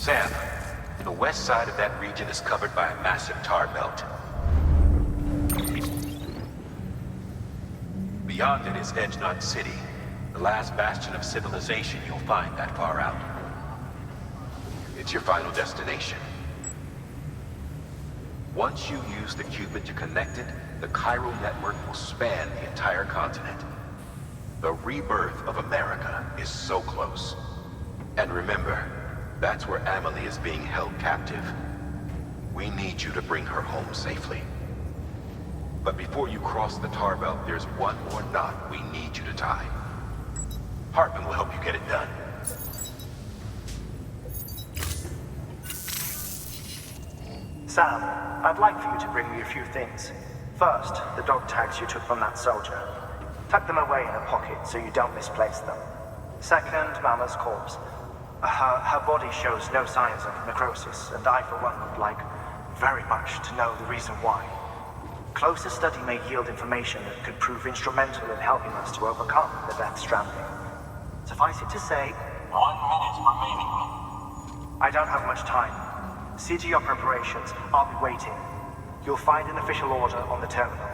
Sam, the west side of that region is covered by a massive tar belt. Beyond it is Edgenut City, the last bastion of civilization you'll find that far out. It's your final destination. Once you use the qubit to connect it, the chiral network will span the entire continent. The rebirth of America is so close. And remember, that's where Amelie is being held captive. We need you to bring her home safely. But before you cross the tar belt, there's one more knot we need you to tie. Hartman will help you get it done. Sam, I'd like for you to bring me a few things. First, the dog tags you took from that soldier. Tuck them away in a pocket so you don't misplace them. Second, Mama's corpse. Her body shows no signs of necrosis, and I, for one, would like very much to know the reason why. Closer study may yield information that could prove instrumental in helping us to overcome the Death Stranding. Suffice it to say, 1 minute remaining. I don't have much time. See to your preparations. I'll be waiting. You'll find an official order on the terminal.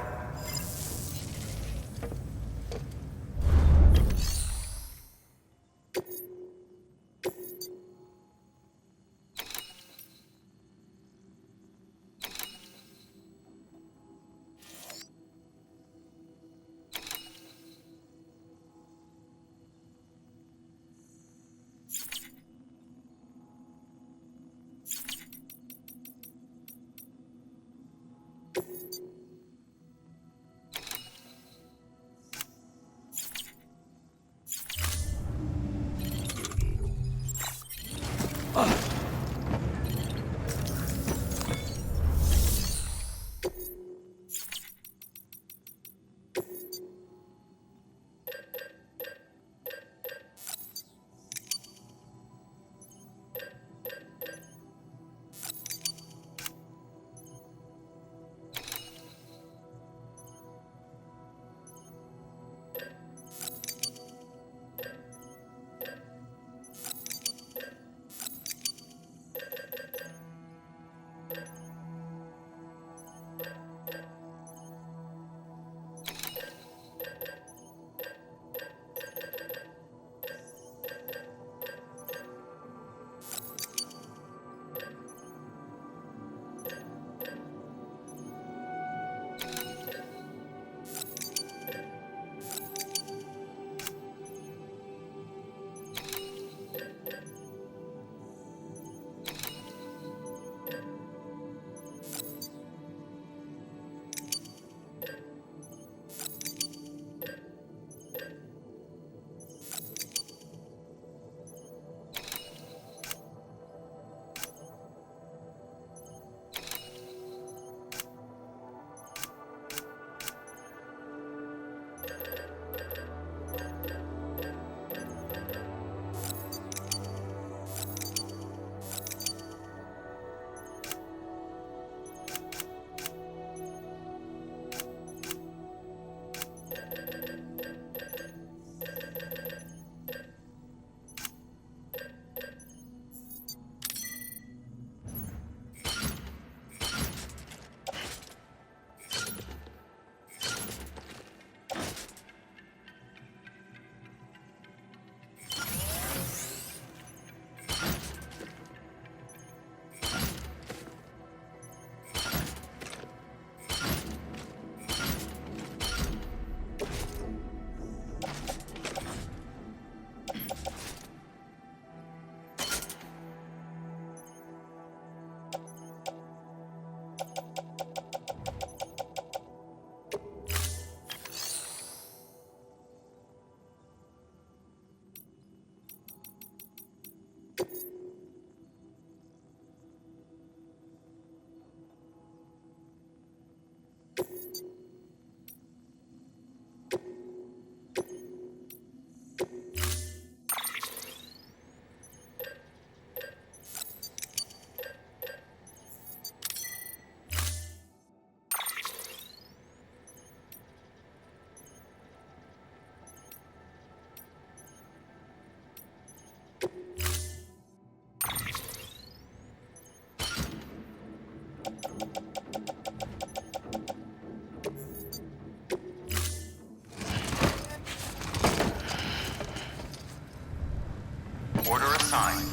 Order assigned.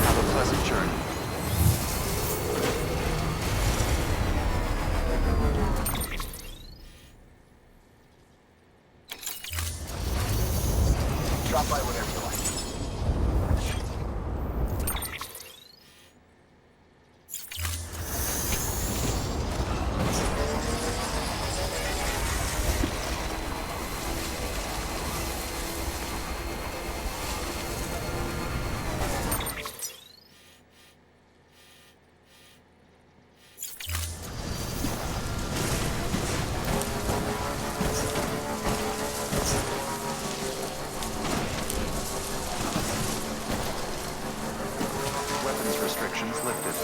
Have a pleasant journey. Drop by whenever you like. Weapons restrictions lifted.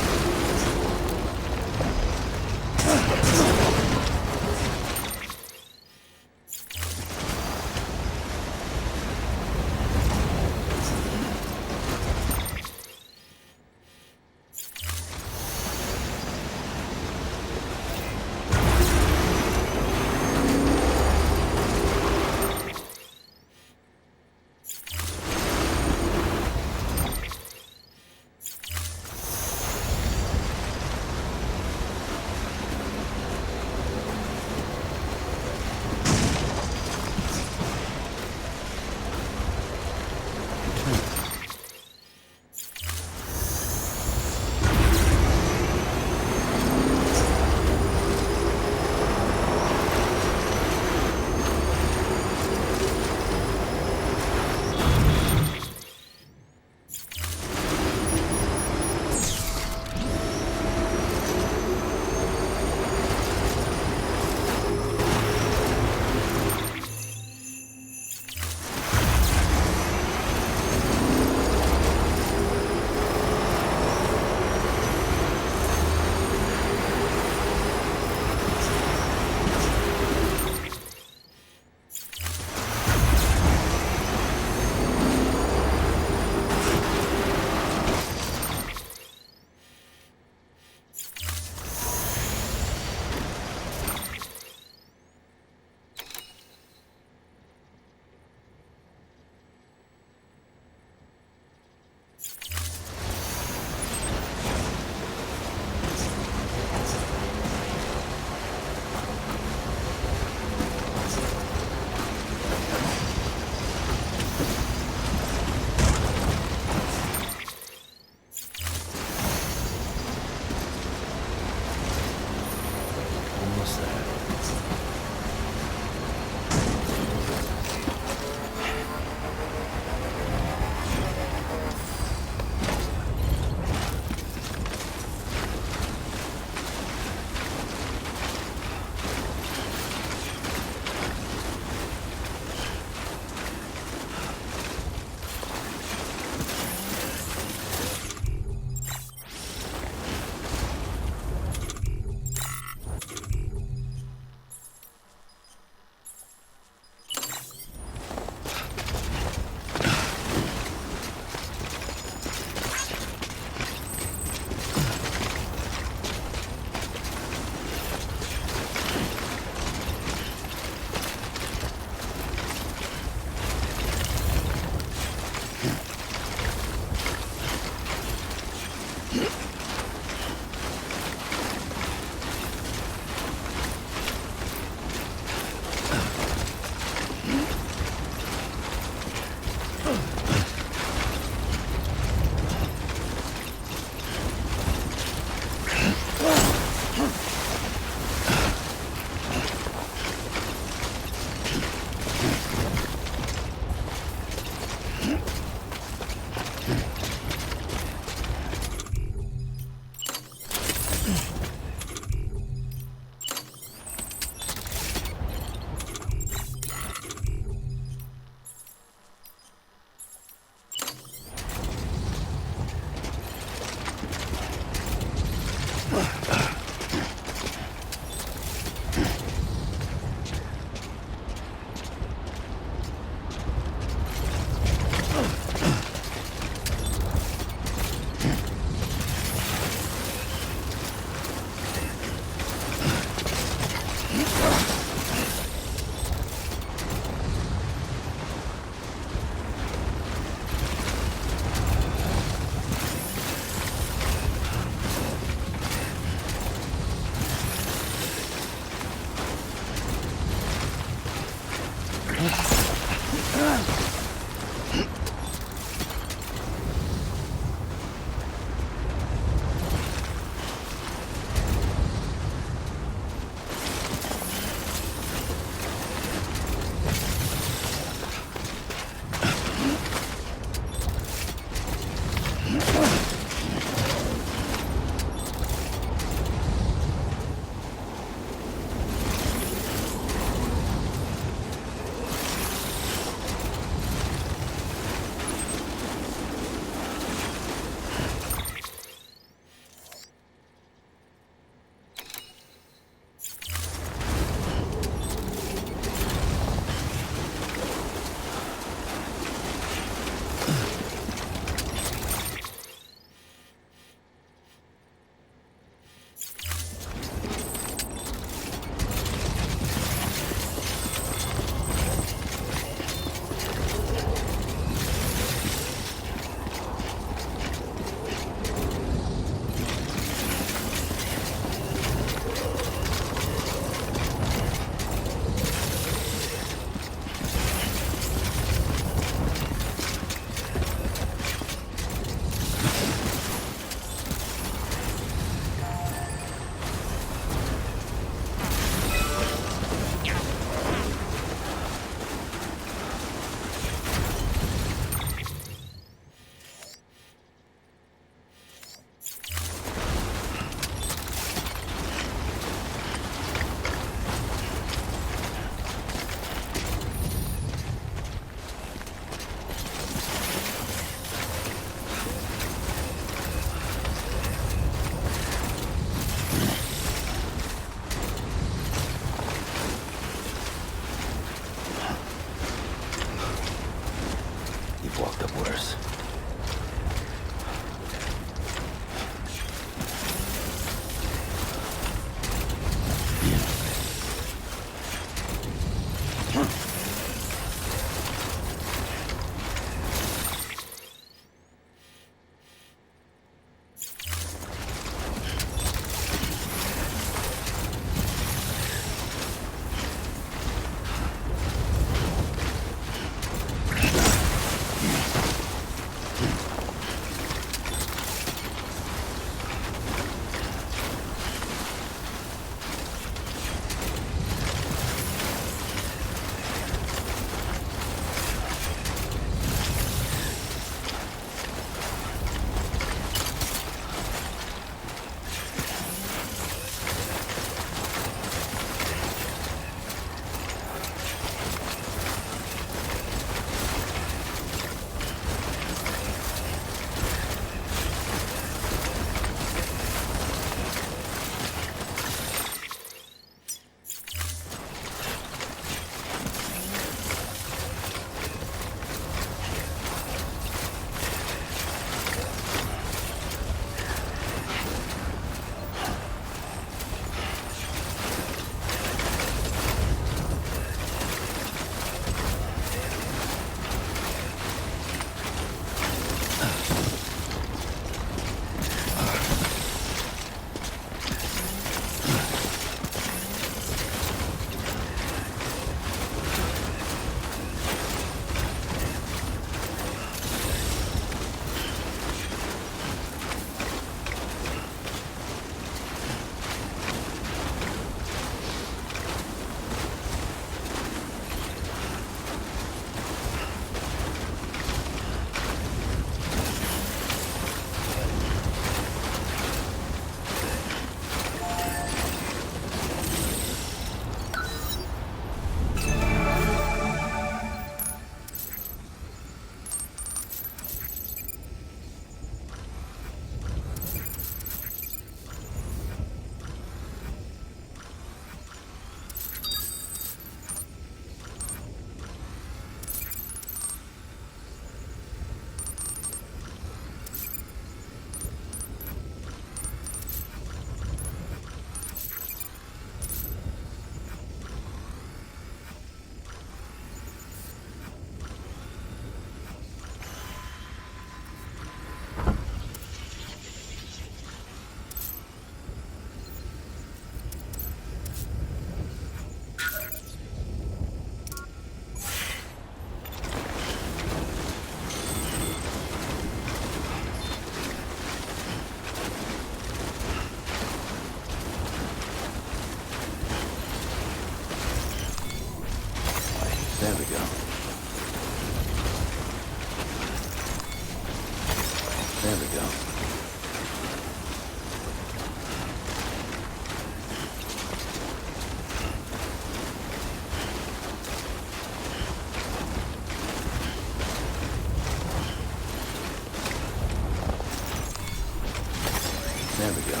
go.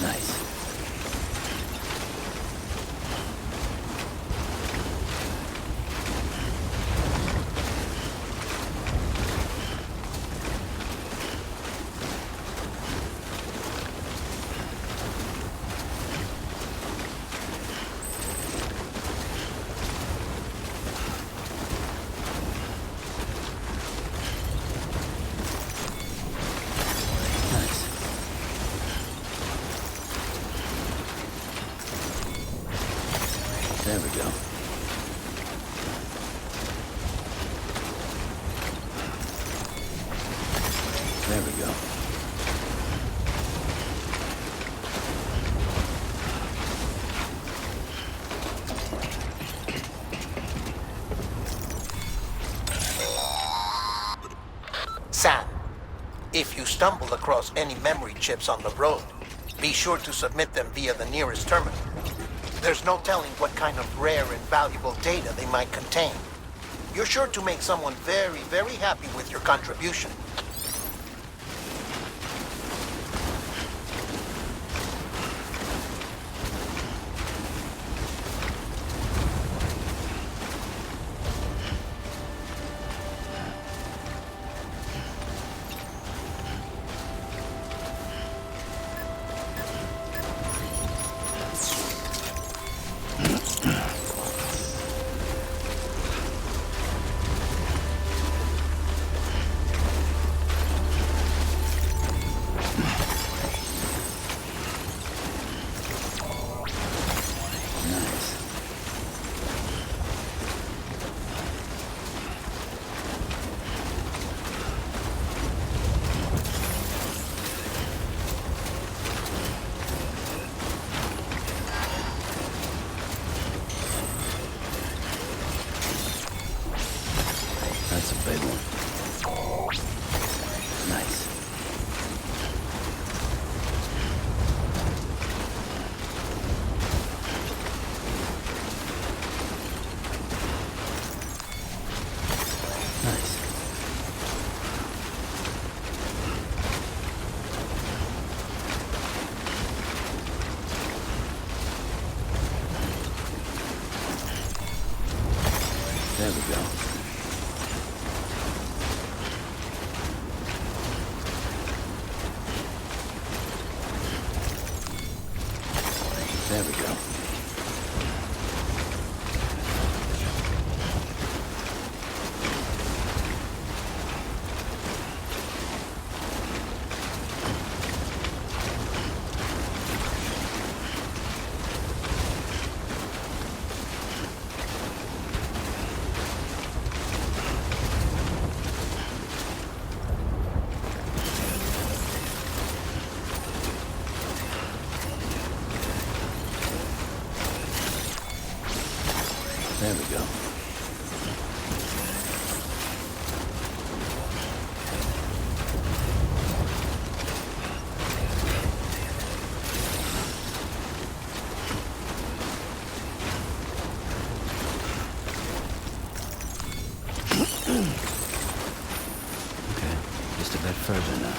Nice. There we go. There we go. Sam, if you stumble across any memory chips on the road, be sure to submit them via the nearest terminal. There's no telling what kind of rare and valuable data they might contain. You're sure to make someone very, very happy with your contribution. That's a big one. Nice. Nice. There we go. There we go. There we go. Okay, just a bit further now.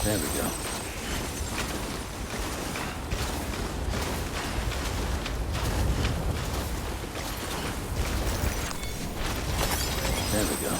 There we go. There we go.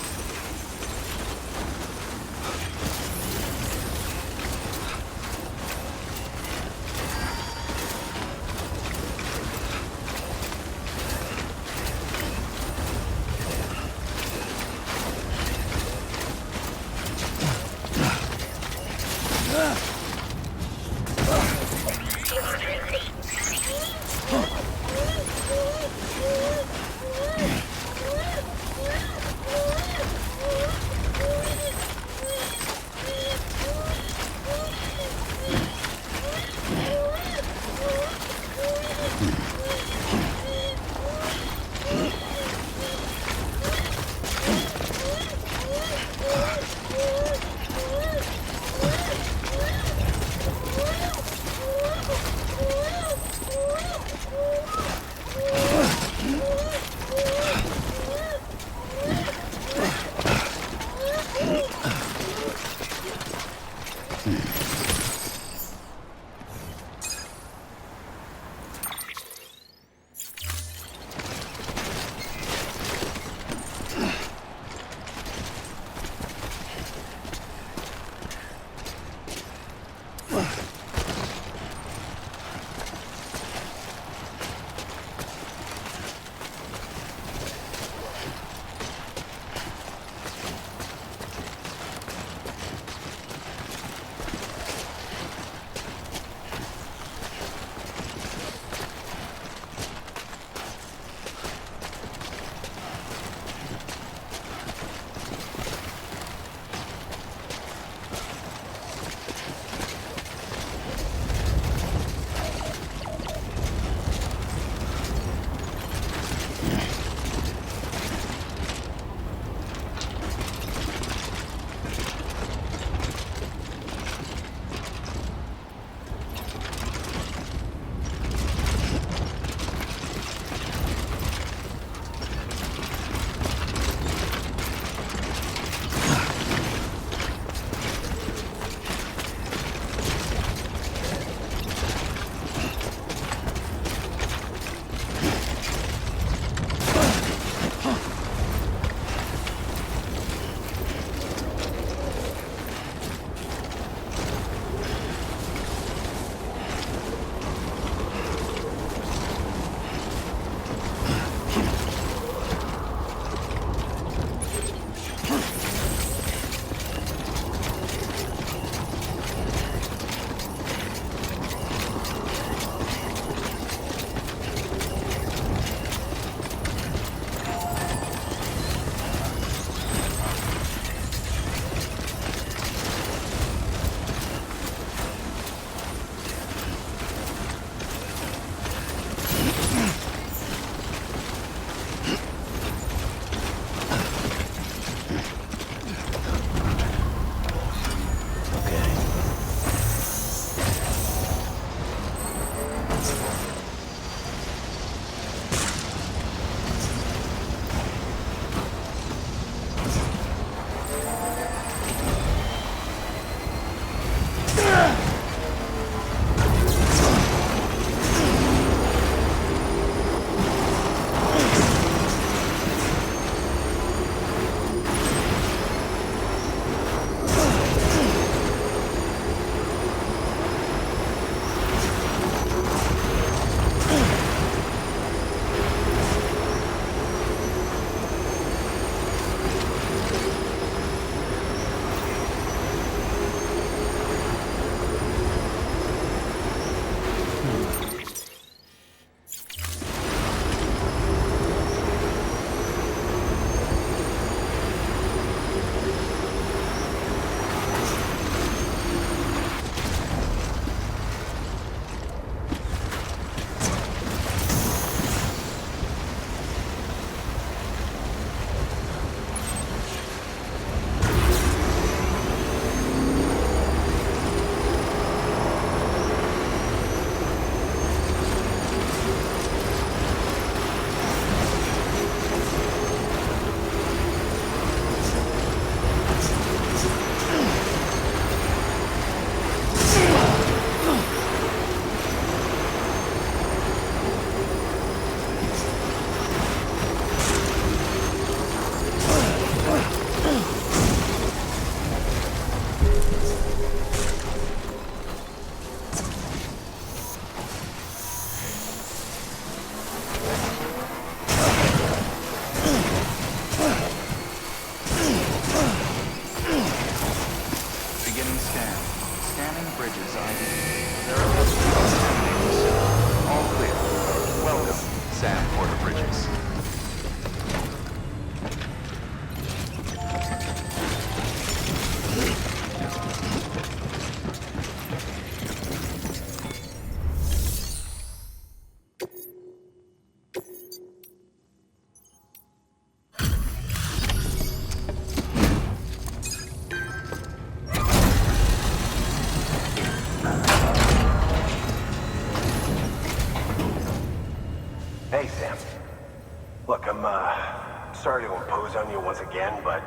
Hey, Sam. Look, I'm, sorry to impose on you once again, but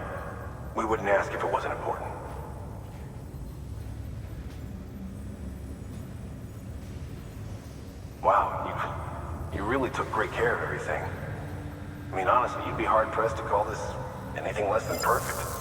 we wouldn't ask if it wasn't important. Wow, you really took great care of everything. I mean, honestly, you'd be hard-pressed to call this anything less than perfect.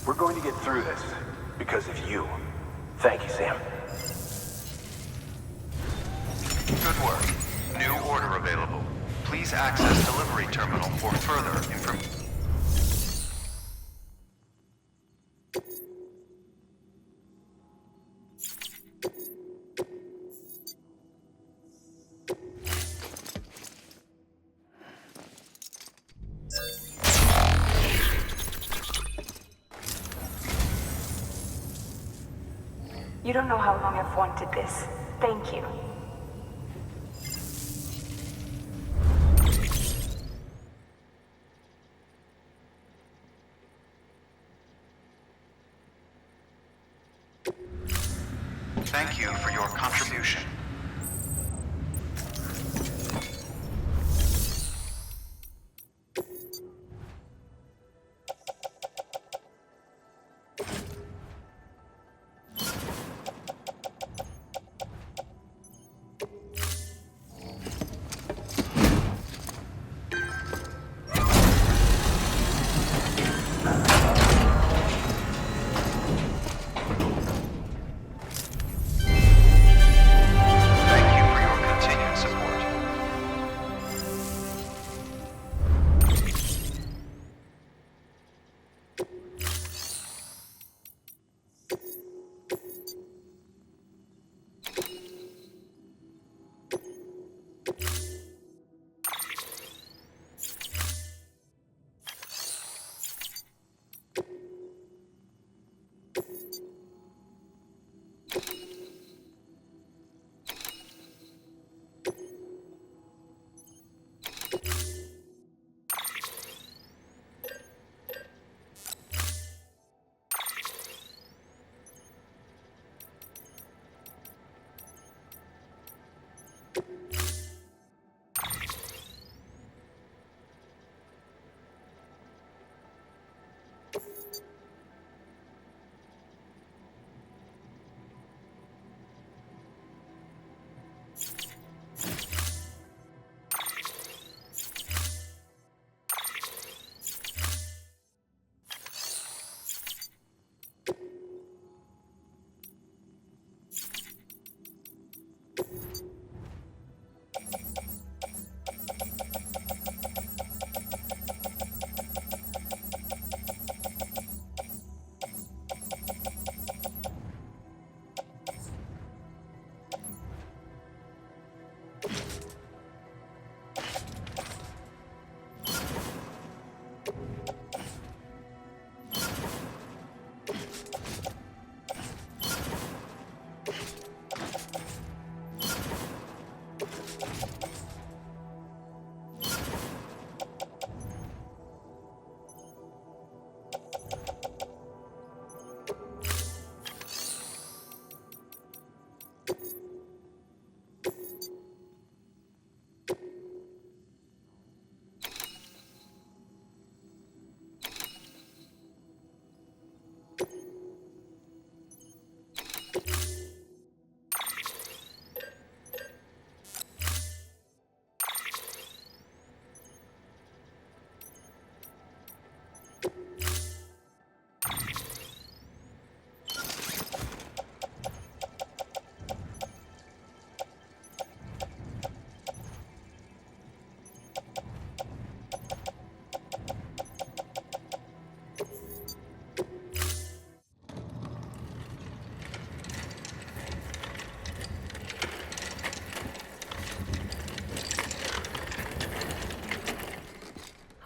We're going to get through this because of you. Thank you, Sam. Good work. New order available. Please access delivery terminal for further information. You don't know how long I've wanted this. Thank you. Thank you for your contribution.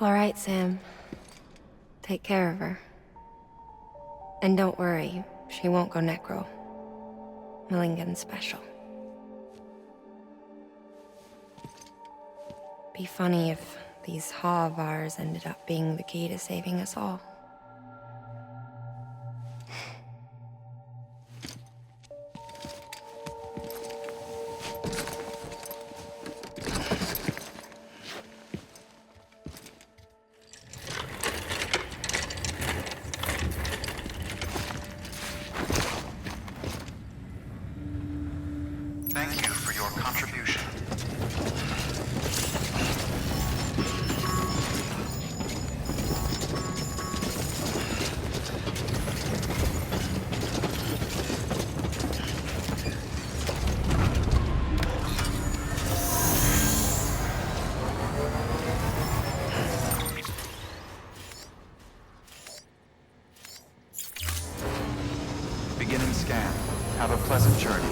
All right, Sam. Take care of her. And don't worry, she won't go necro. Millingan's special. Be funny if these Ha of ours ended up being the key to saving us all. Thank you for your contribution. Beginning scan. Have a pleasant journey.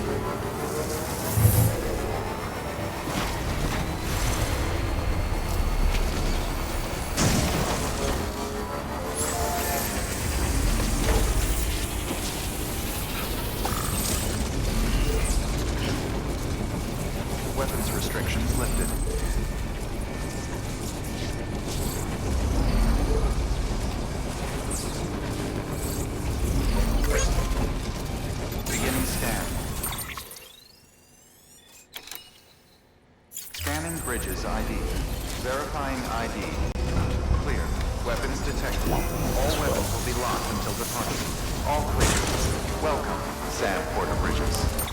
Weapons restrictions lifted. Beginning scan. Scanning bridges ID. Verifying ID. Clear. Weapons detected. All weapons will be locked until departure. All clear. Welcome, Sam Porter Bridges.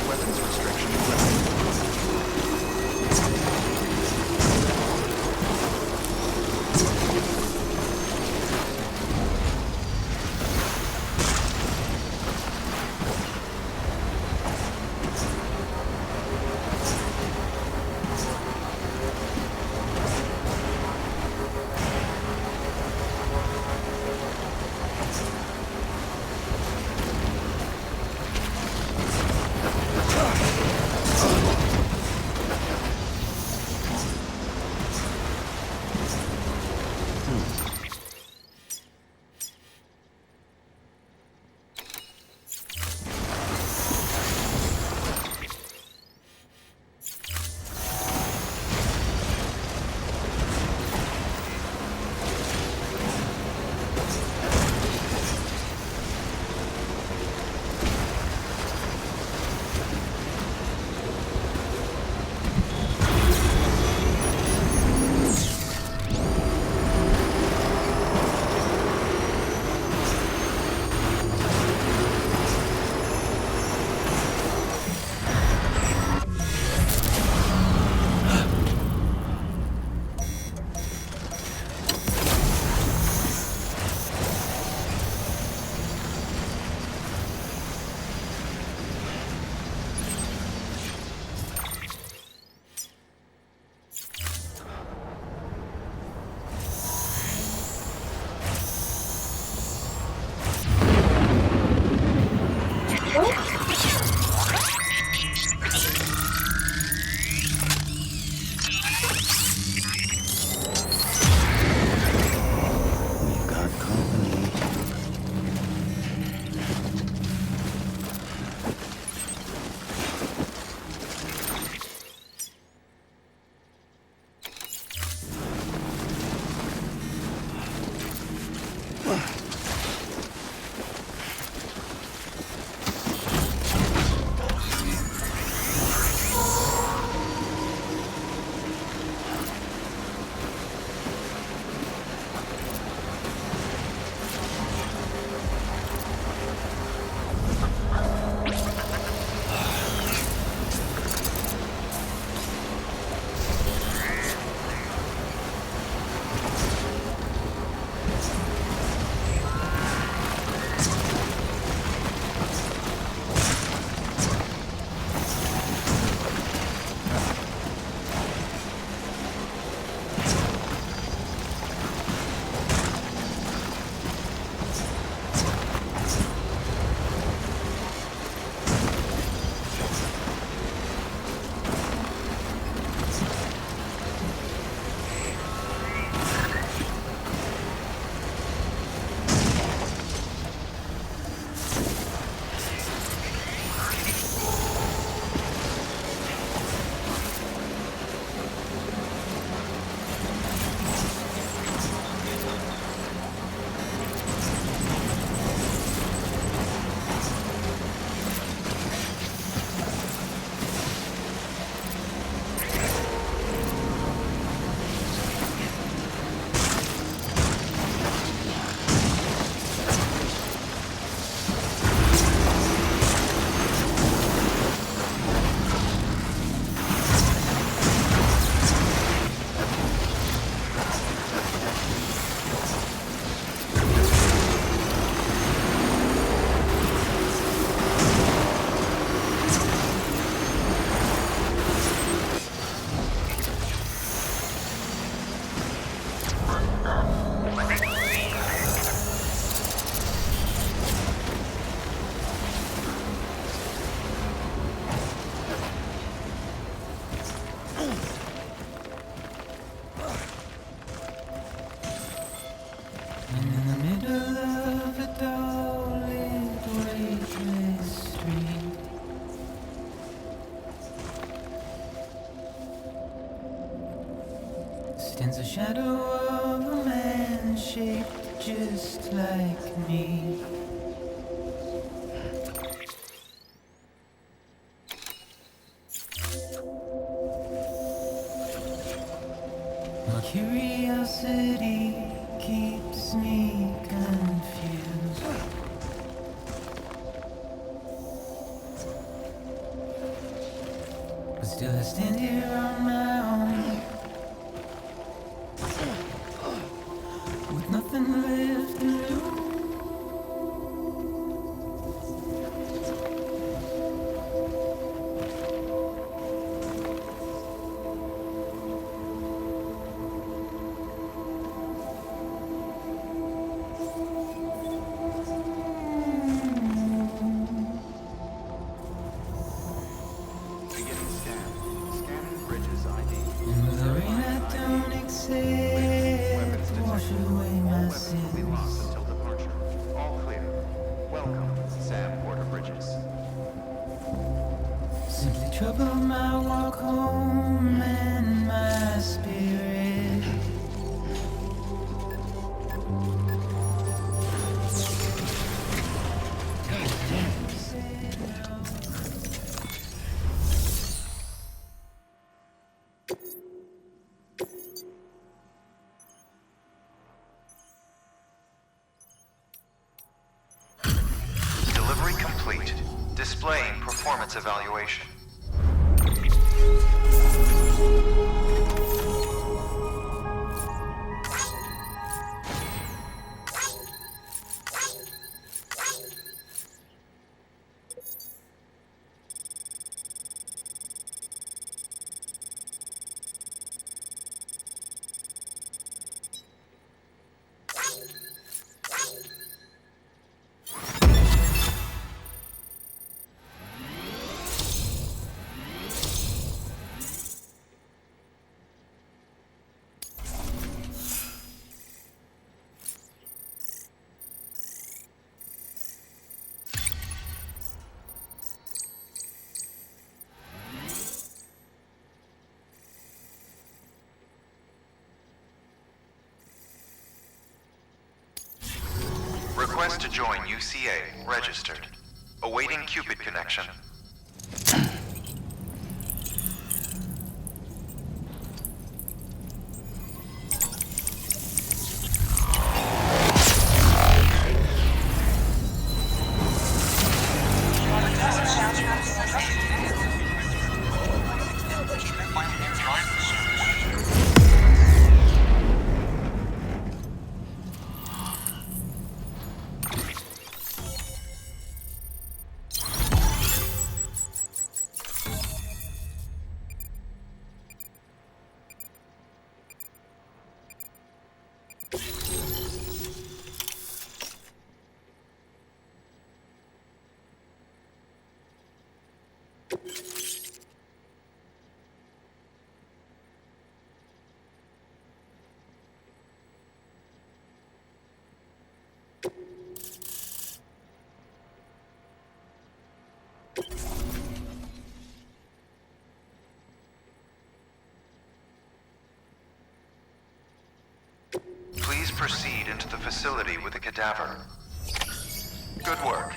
Weapons restriction lifted. Stands a shadow of a man shaped just like me. My curiosity keeps me confused. But still I stand here on my own, with nothing left to lose. Beginning scan. Scanning bridges ID. And with the rain I don't accept to wash away All my weapons will be locked sins. until departure. All clear. Welcome, Sam Porter Bridges. Simply trouble my walk home and my spirit. Delivery complete. Displaying performance evaluation. Request to join UCA. Registered. Awaiting Cupid connection. Please proceed into the facility with the cadaver. Good work.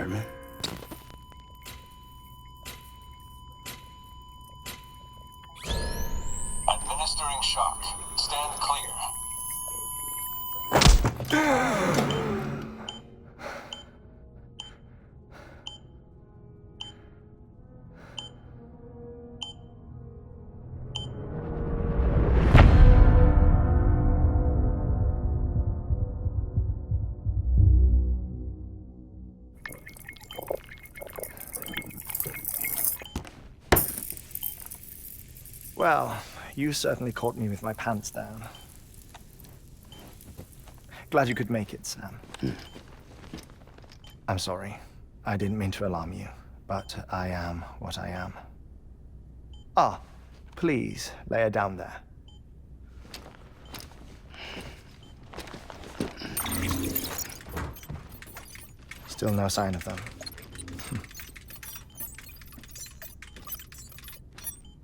Birdman. Administering shock. Stand clear. Well, you certainly caught me with my pants down. Glad you could make it, Sam. I'm sorry. I didn't mean to alarm you, but I am what I am. Ah, please lay her down there. Still no sign of them.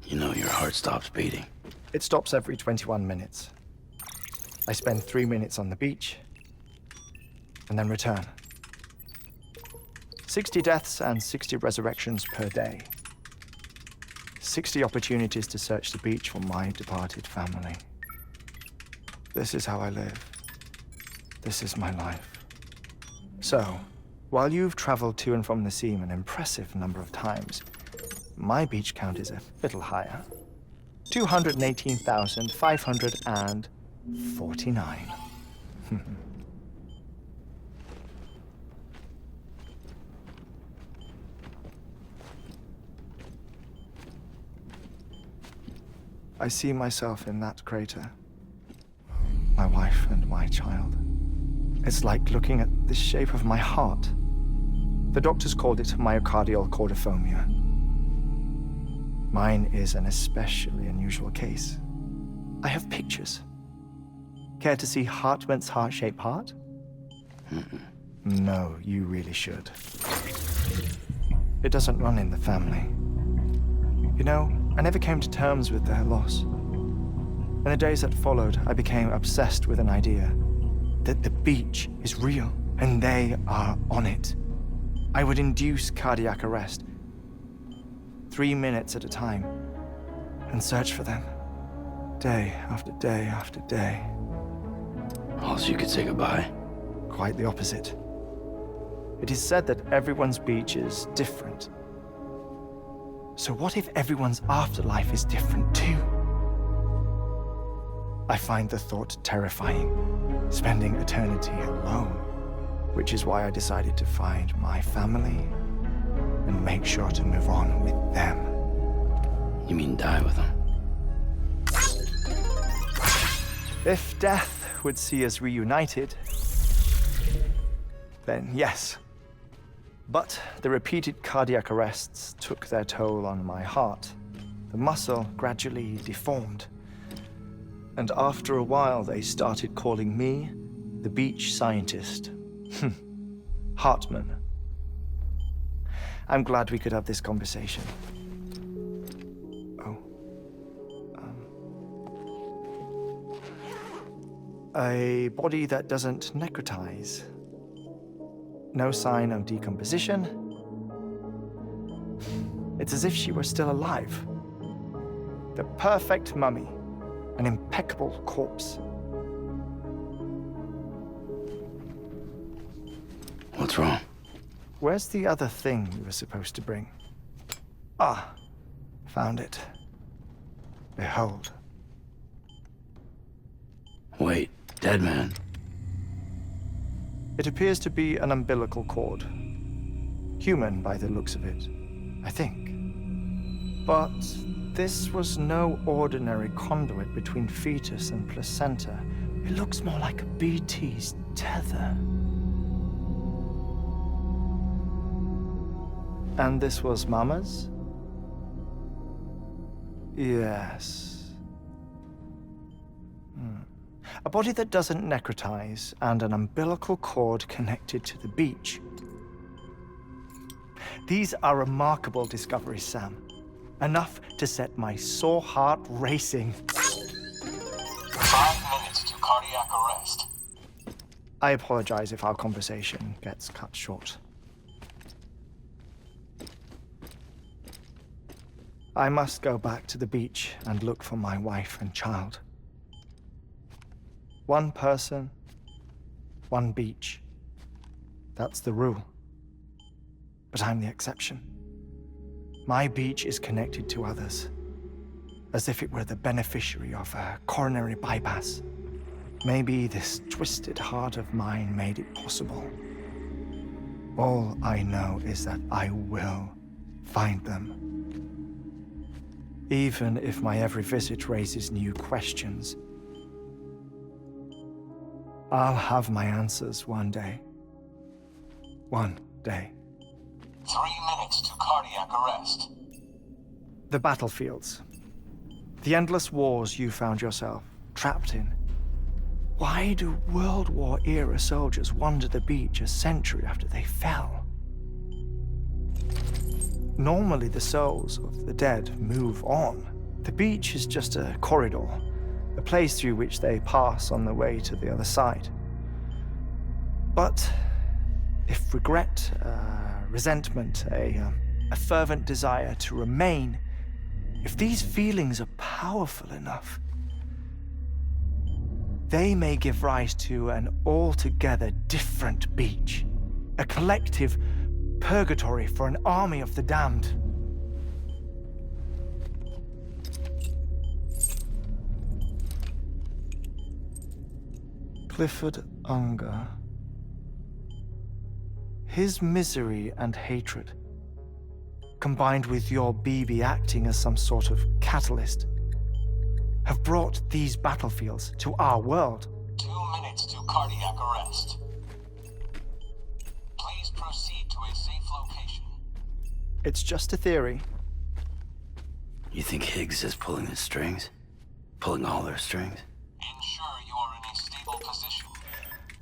You know your heart stops beating. It stops every 21 minutes. I spend 3 minutes on the beach, and then return. 60 deaths and 60 resurrections per day. 60 opportunities to search the beach for my departed family. This is how I live. This is my life. So, while you've traveled to and from the sea an impressive number of times, my beach count is a little higher. 218,549. I see myself in that crater. My wife and my child. It's like looking at the shape of my heart. The doctors called it myocardial cordiformia. Mine is an especially unusual case. I have pictures. Care to see Hartman's heart-shaped heart? No, you really should. It doesn't run in the family. You know, I never came to terms with their loss. In the days that followed, I became obsessed with an idea that the beach is real and they are on it. I would induce cardiac arrest, 3 minutes at a time, and search for them, day after day after day. Also, you could say goodbye. Quite the opposite. It is said that everyone's beach is different. So what if everyone's afterlife is different too? I find the thought terrifying, spending eternity alone, which is why I decided to find my family and make sure to move on with them. You mean die with them? If death would see us reunited, then yes. But the repeated cardiac arrests took their toll on my heart. The muscle gradually deformed. And after a while, they started calling me the beach scientist. Hartman. I'm glad we could have this conversation. Oh. A body that doesn't necrotize. No sign of decomposition. It's as if she were still alive. The perfect mummy. An impeccable corpse. What's wrong? Where's the other thing we were supposed to bring? Ah, found it. Behold. Wait, dead man. It appears to be an umbilical cord. Human by the looks of it, I think. But this was no ordinary conduit between fetus and placenta. It looks more like a BT's tether. And this was Mama's? Yes. A body that doesn't necrotize and an umbilical cord connected to the beach. These are remarkable discoveries, Sam. Enough to set my sore heart racing. 5 minutes to cardiac arrest. I apologize if our conversation gets cut short. I must go back to the beach and look for my wife and child. One person, one beach. That's the rule. But I'm the exception. My beach is connected to others, as if it were the beneficiary of a coronary bypass. Maybe this twisted heart of mine made it possible. All I know is that I will find them. Even if my every visit raises new questions, I'll have my answers one day. One day. 3 minutes to cardiac arrest. The battlefields. The endless wars you found yourself trapped in. Why do World War-era soldiers wander the beach a century after they fell? Normally the souls of the dead move on. The beach is just a corridor, a place through which they pass on the way to the other side. But if regret, resentment, a fervent desire to remain, if these feelings are powerful enough, they may give rise to an altogether different beach, a collective purgatory for an army of the damned. Clifford Unger. His misery and hatred, combined with your BB acting as some sort of catalyst, have brought these battlefields to our world. 2 minutes to cardiac arrest. Please proceed to a safe location. It's just a theory. You think Higgs is pulling the strings? Pulling all their strings? Ensure you are in a stable position.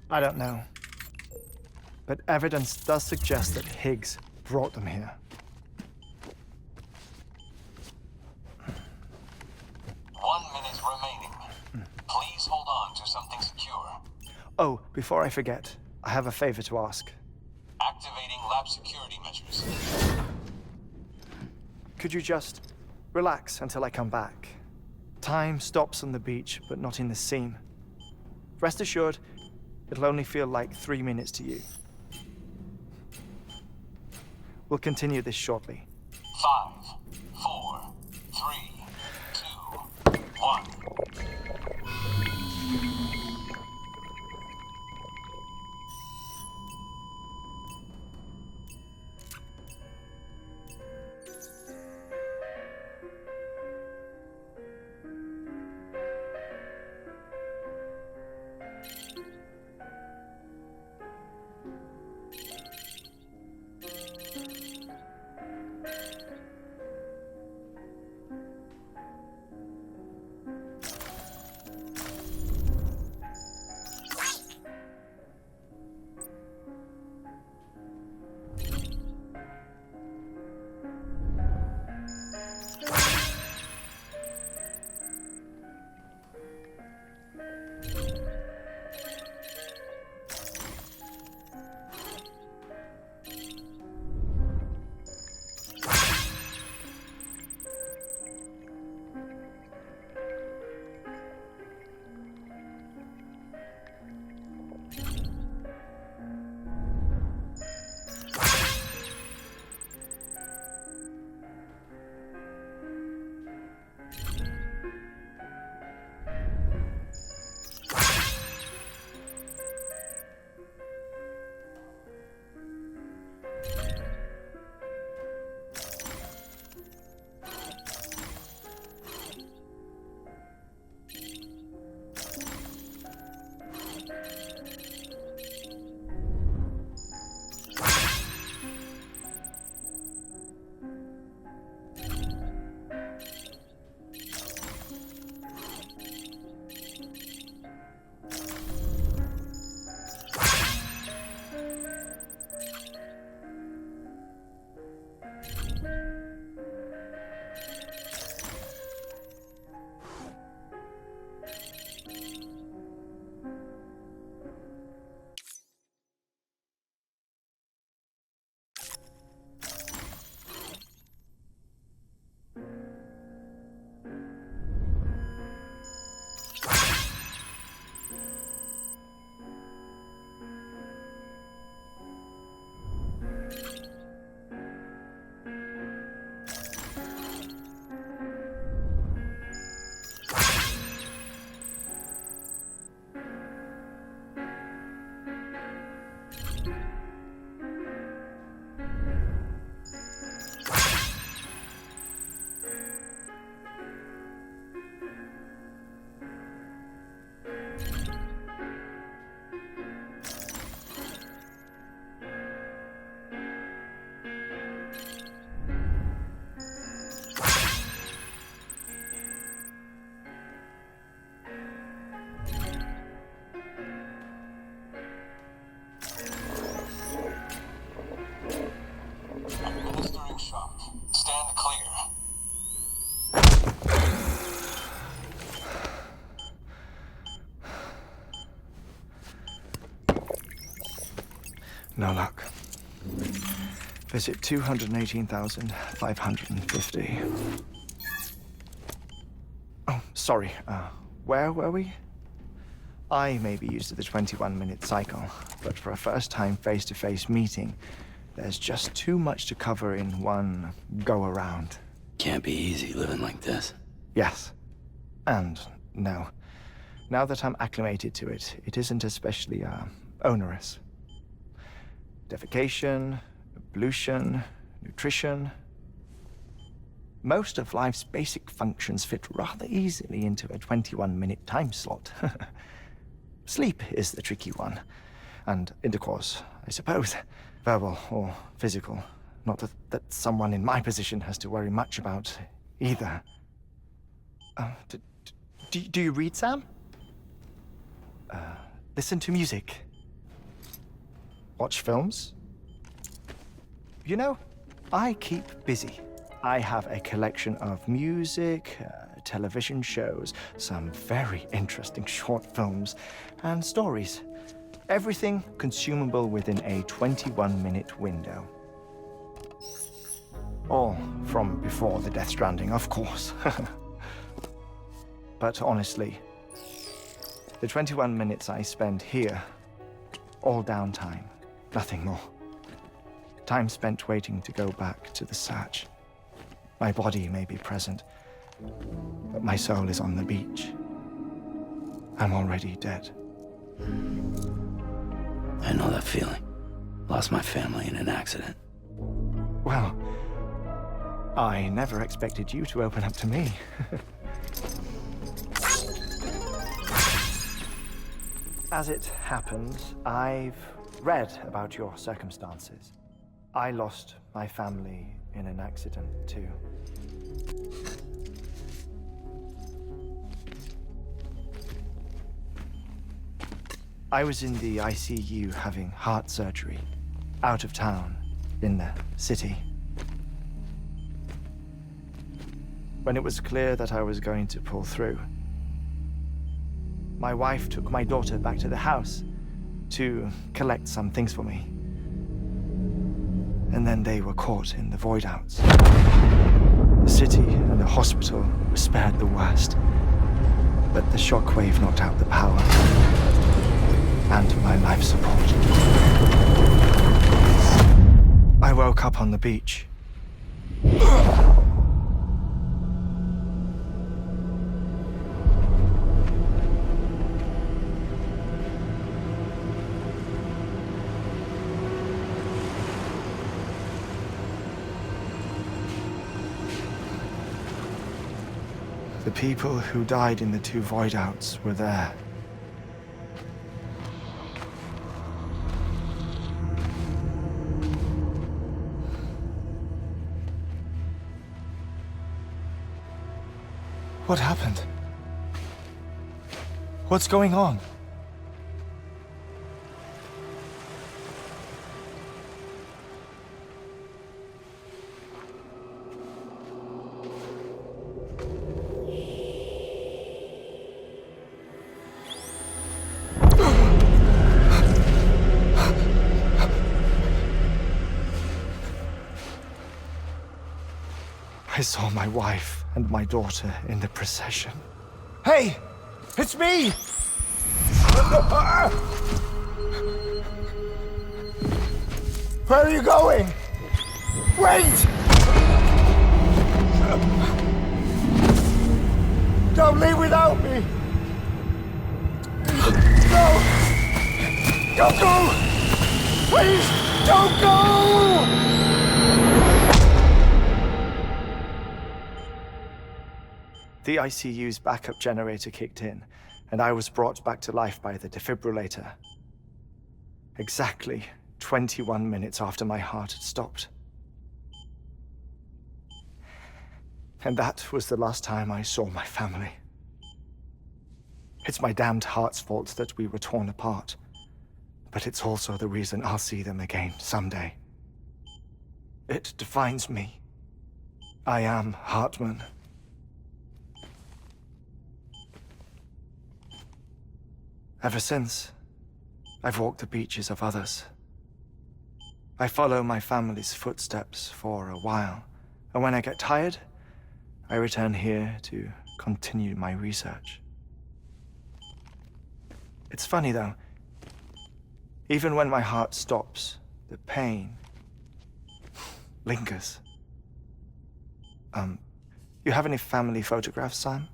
I don't know. But evidence does suggest that Higgs brought them here. 1 minute remaining. Please hold on to something secure. Oh, before I forget, I have a favor to ask. Activating lab security measures. Could you just relax until I come back? Time stops on the beach, but not in the scene. Rest assured, it'll only feel like 3 minutes to you. We'll continue this shortly. 5, 4, 3, 2, 1. No luck. Visit 218,550. Oh, sorry. Where were we? I may be used to the 21-minute cycle, but for a first-time face-to-face meeting, there's just too much to cover in one go-around. Can't be easy living like this. Yes. And no. Now that I'm acclimated to it, it isn't especially, onerous. Defecation, ablution, nutrition. Most of life's basic functions fit rather easily into a 21-minute time slot. Sleep is the tricky one. And intercourse, I suppose. Verbal or physical. Not that someone in my position has to worry much about either. Do you read, Sam? Listen to music. Watch films? You know, I keep busy. I have a collection of music, television shows, some very interesting short films, and stories. Everything consumable within a 21-minute window. All from before the Death Stranding, of course. But honestly, the 21 minutes I spend here, all downtime, nothing more. Time spent waiting to go back to the search. My body may be present, but my soul is on the beach. I'm already dead. I know that feeling. Lost my family in an accident. Well, I never expected you to open up to me. As it happens, I've read about your circumstances. I lost my family in an accident, too. I was in the ICU having heart surgery, out of town, in the city. When it was clear that I was going to pull through, my wife took my daughter back to the house to collect some things for me. And then they were caught in the void outs. The city and the hospital were spared the worst, but the shockwave knocked out the power and my life support. I woke up on the beach. The people who died in the two void outs were there. What happened? What's going on? I saw my wife and my daughter in the procession. Hey! It's me! Where are you going? Wait! Don't leave without me! No! Don't go! Please, don't go! The ICU's backup generator kicked in, and I was brought back to life by the defibrillator. Exactly 21 minutes after my heart had stopped. And that was the last time I saw my family. It's my damned heart's fault that we were torn apart, but it's also the reason I'll see them again someday. It defines me. I am Hartman. Ever since, I've walked the beaches of others, I follow my family's footsteps for a while, and when I get tired, I return here to continue my research. It's funny though, even when my heart stops, the pain lingers. You have any family photographs, Sam?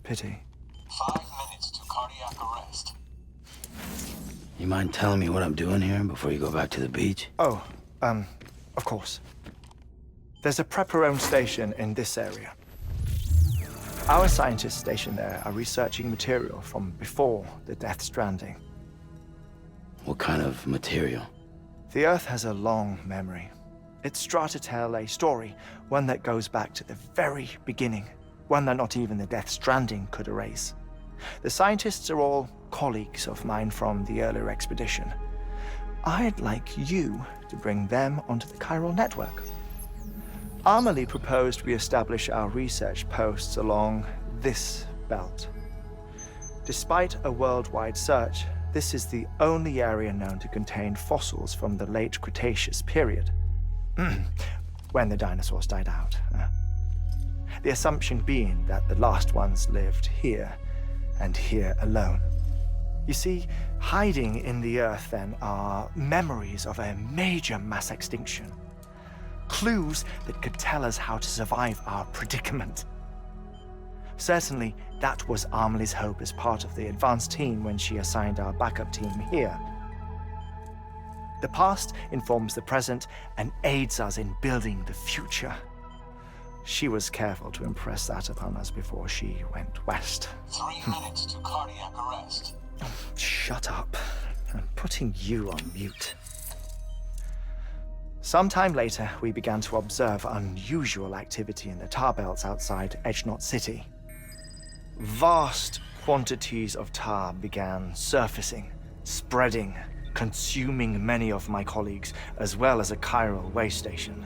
Pity. 5 minutes to cardiac arrest. You mind telling me what I'm doing here before you go back to the beach? Oh, of course. There's a prep-your-own station in this area. Our scientists stationed there are researching material from before the Death Stranding. What kind of material? The Earth has a long memory. It's trying to tell a story, one that goes back to the very beginning, one that not even the Death Stranding could erase. The scientists are all colleagues of mine from the earlier expedition. I'd like you to bring them onto the chiral network. Amelie proposed we establish our research posts along this belt. Despite a worldwide search, this is the only area known to contain fossils from the late Cretaceous period, when the dinosaurs died out. The assumption being that the last ones lived here, and here alone. You see, hiding in the Earth then are memories of a major mass extinction. Clues that could tell us how to survive our predicament. Certainly, that was Amelie's hope as part of the advanced team when she assigned our backup team here. The past informs the present and aids us in building the future. She was careful to impress that upon us before she went west. 3 minutes to cardiac arrest. Shut up. I'm putting you on mute. Sometime later, we began to observe unusual activity in the tar belts outside Edgenot City. Vast quantities of tar began surfacing, spreading, consuming many of my colleagues, as well as a chiral way station.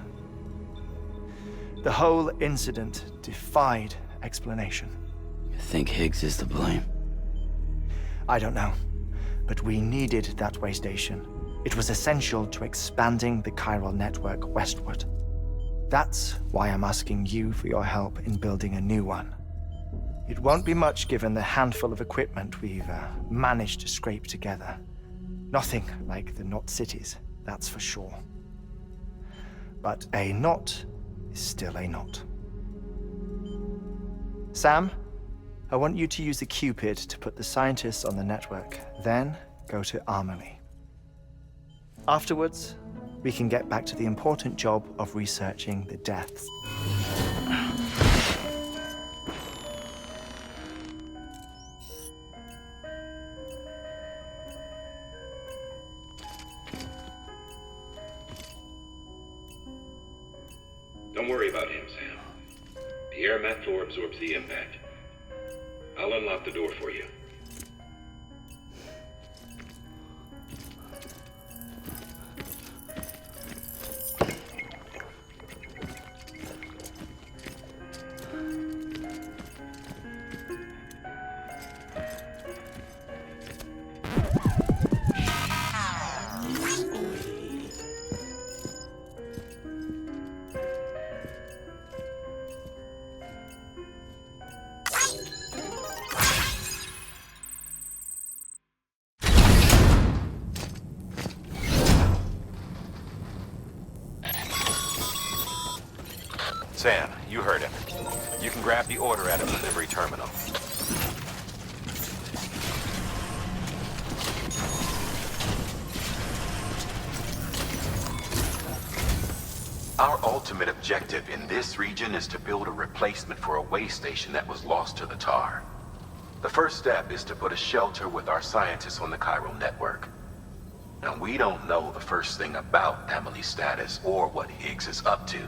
The whole incident defied explanation. You think Higgs is to blame? I don't know, but we needed that way station. It was essential to expanding the chiral network westward. That's why I'm asking you for your help in building a new one. It won't be much given the handful of equipment we've managed to scrape together. Nothing like the knot cities, that's for sure. But a knot is still a knot. Sam, I want you to use the Cupid to put the scientists on the network, then go to Amelie. Afterwards, we can get back to the important job of researching the deaths. Don't worry about him, Sam. The air mat floor absorbs the impact. I'll unlock the door for you. Sam, you heard him. You can grab the order at a delivery terminal. Our ultimate objective in this region is to build a replacement for a way station that was lost to the tar. The first step is to put a shelter with our scientists on the chiral network. Now, we don't know the first thing about Amelie's status or what Higgs is up to.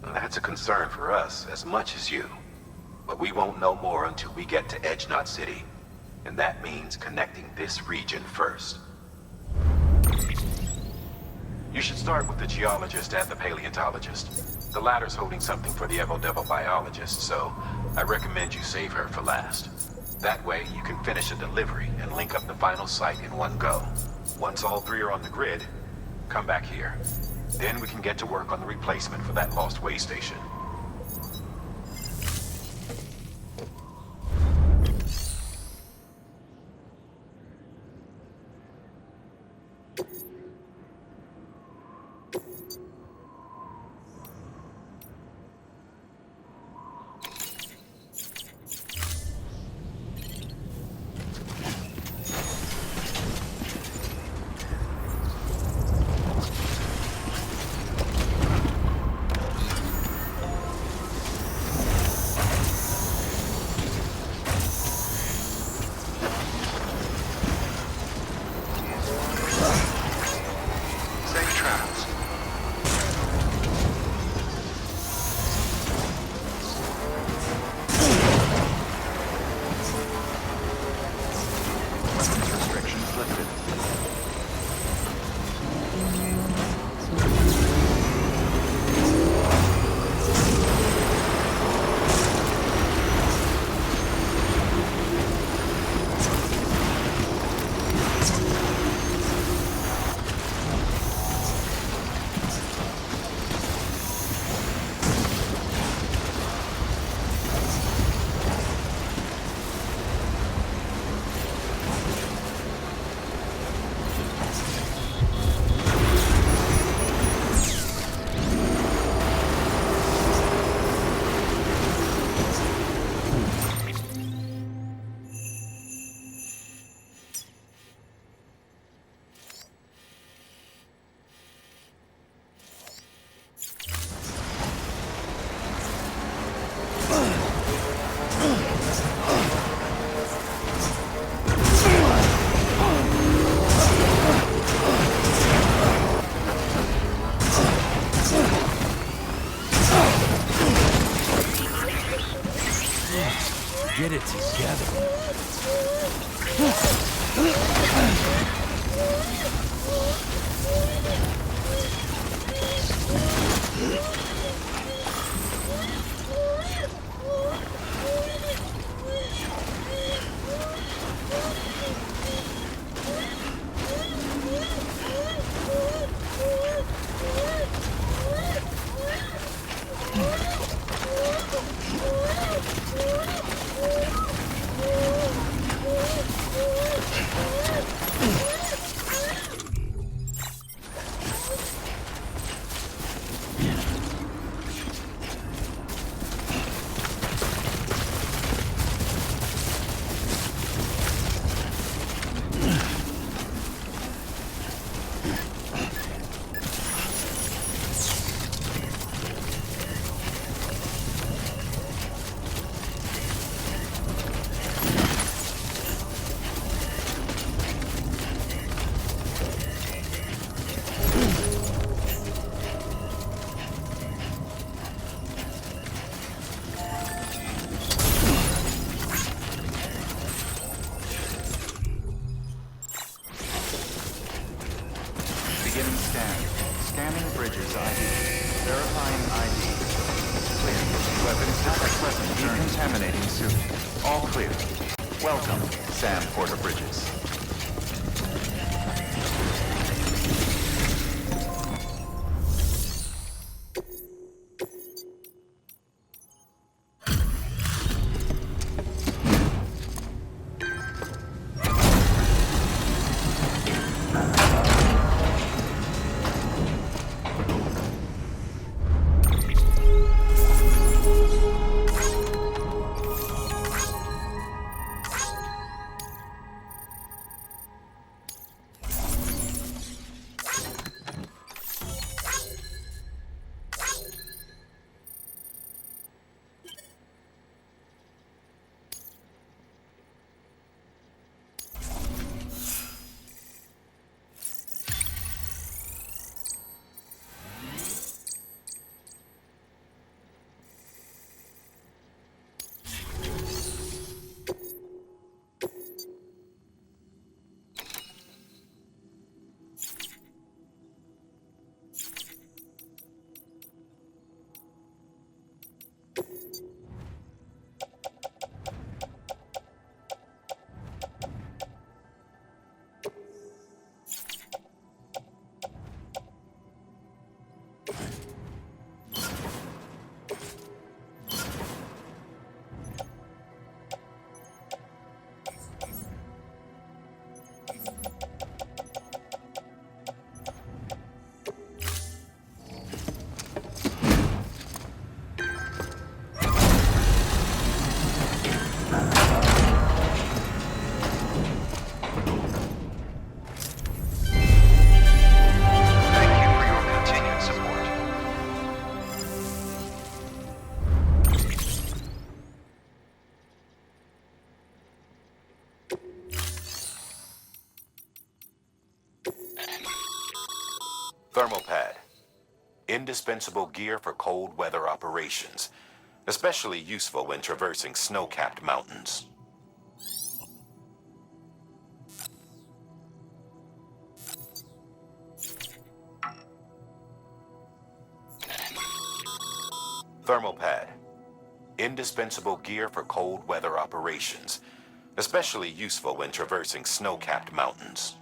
That's a concern for us as much as you. But we won't know more until we get to Edgenot City. And that means connecting this region first. You should start with the geologist and the paleontologist. The latter's holding something for the Evo-Devo biologist, so I recommend you save her for last. That way, you can finish a delivery and link up the final site in one go. Once all three are on the grid, come back here. Then we can get to work on the replacement for that lost way station. Get it together. Beginning scan. Scanning bridges ID. Verifying ID. Clear. Weapons detected. Decontaminating suit. All clear. Welcome, Sam Porter Bridges. Thermal pad. Indispensable gear for cold weather operations. Especially useful when traversing snow-capped mountains. Thermal pad. Indispensable gear for cold weather operations. Especially useful when traversing snow-capped mountains.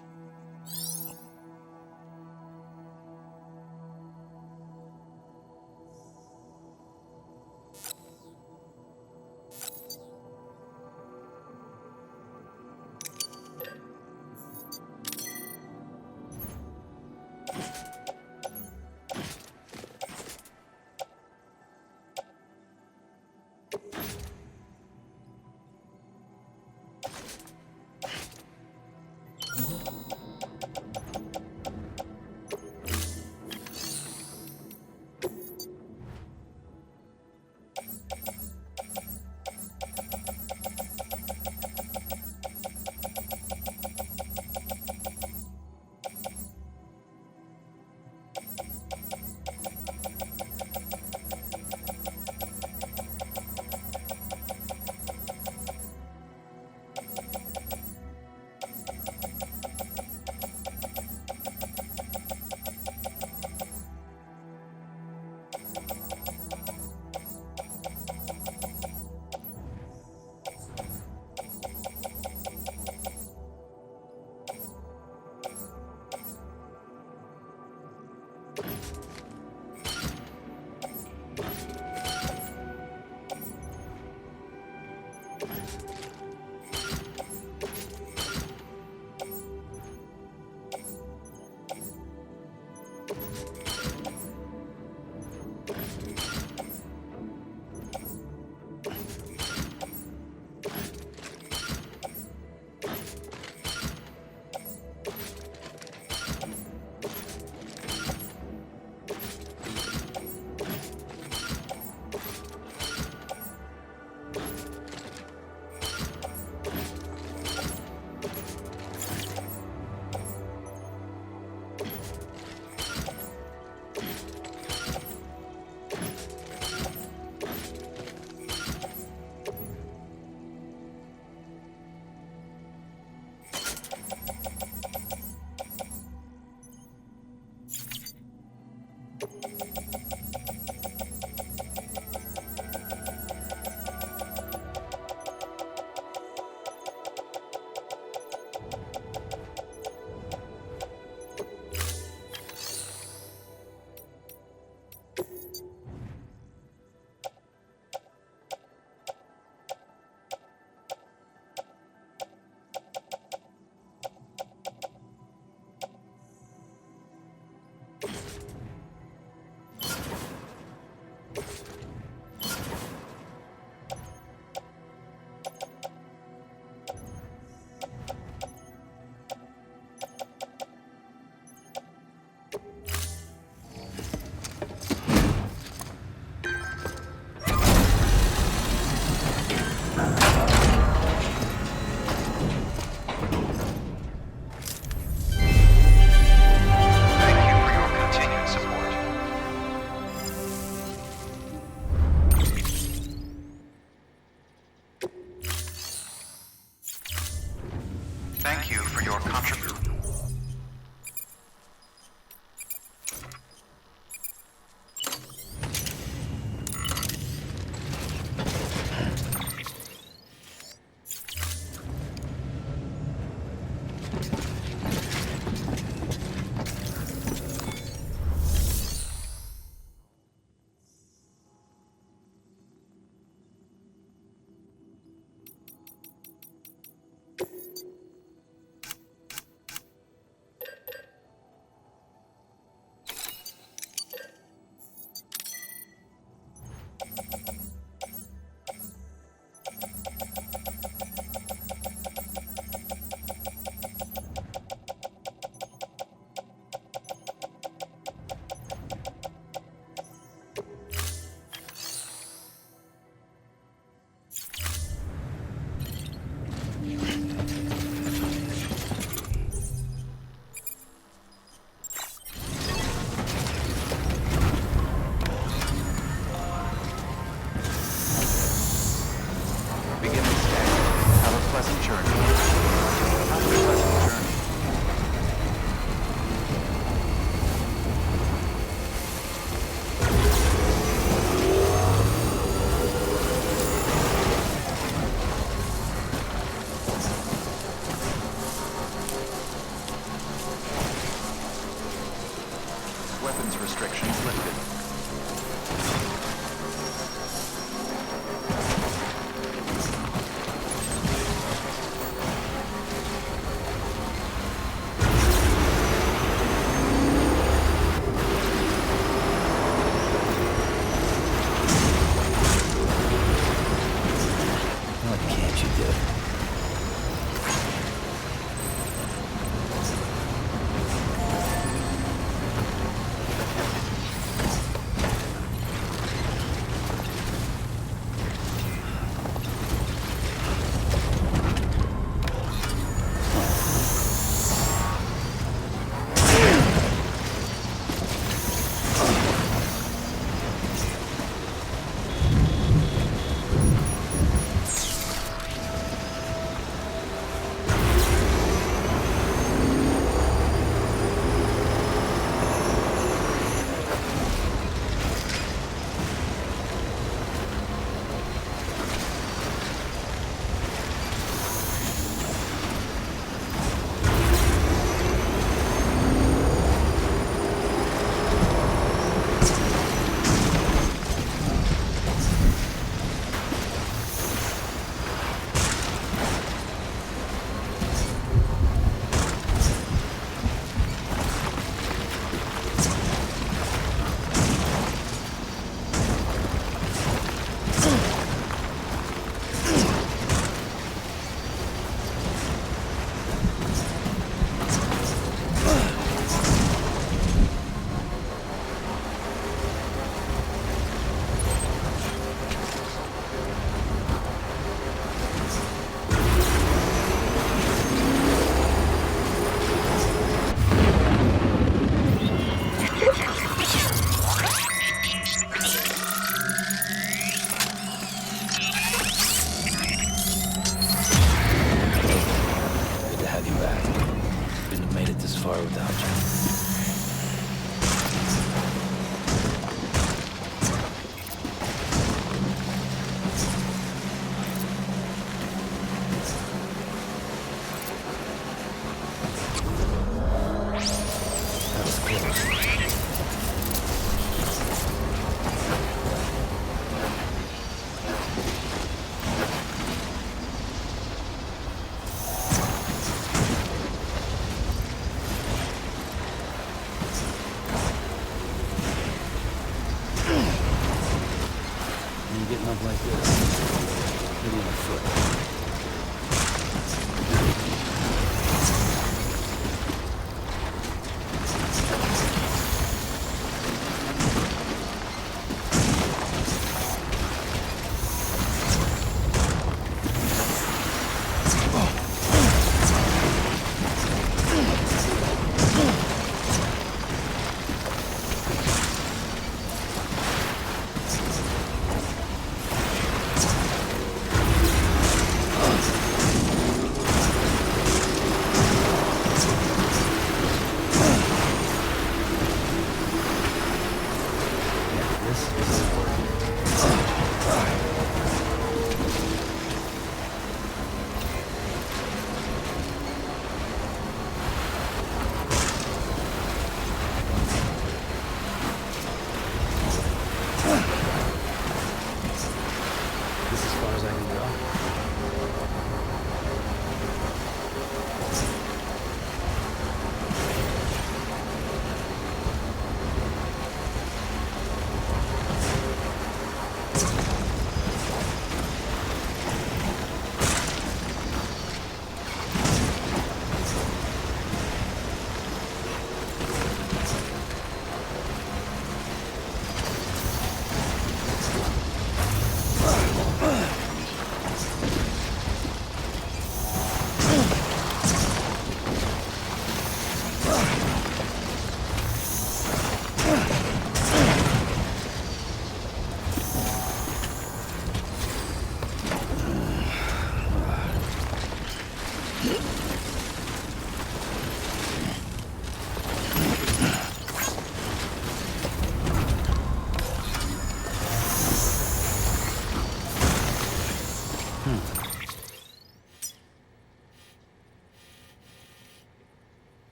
getting up like this. Maybe on foot.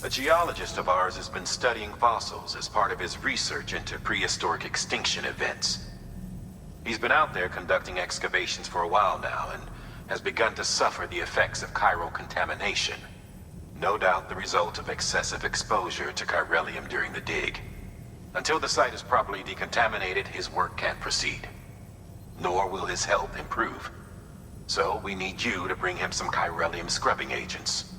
A geologist of ours has been studying fossils as part of his research into prehistoric extinction events. He's been out there conducting excavations for a while now and has begun to suffer the effects of chiral contamination. No doubt the result of excessive exposure to chiralium during the dig. Until the site is properly decontaminated, his work can't proceed. Nor will his health improve. So we need you to bring him some chiralium scrubbing agents.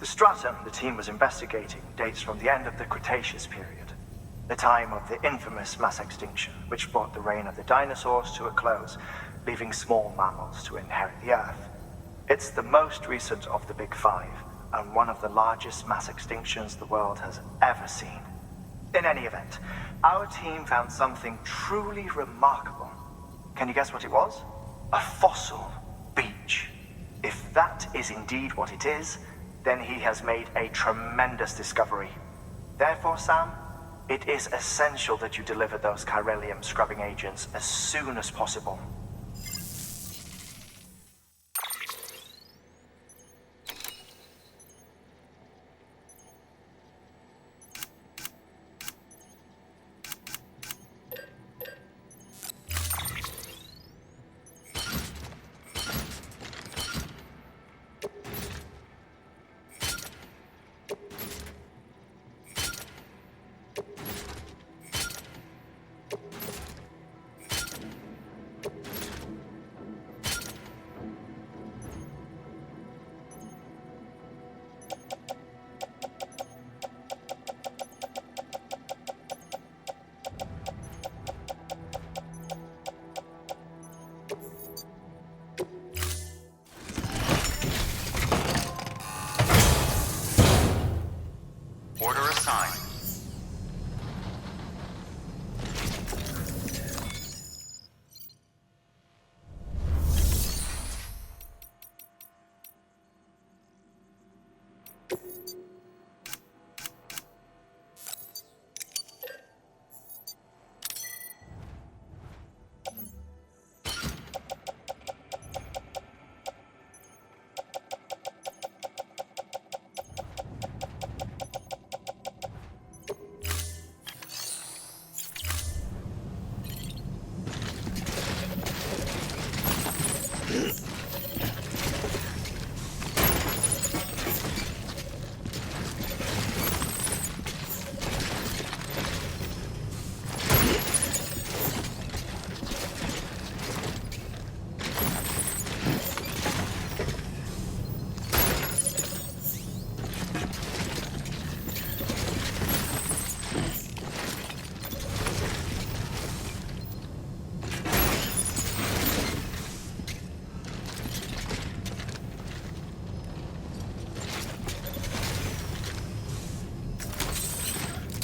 The stratum the team was investigating dates from the end of the Cretaceous period, the time of the infamous mass extinction, which brought the reign of the dinosaurs to a close, leaving small mammals to inherit the Earth. It's the most recent of the Big Five, and one of the largest mass extinctions the world has ever seen. In any event, our team found something truly remarkable. Can you guess what it was? A fossil beach. If that is indeed what it is, then he has made a tremendous discovery. Therefore, Sam, it is essential that you deliver those chiralium scrubbing agents as soon as possible. Order assigned.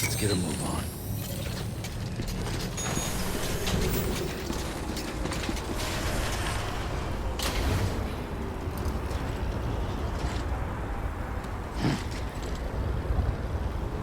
Let's get a move.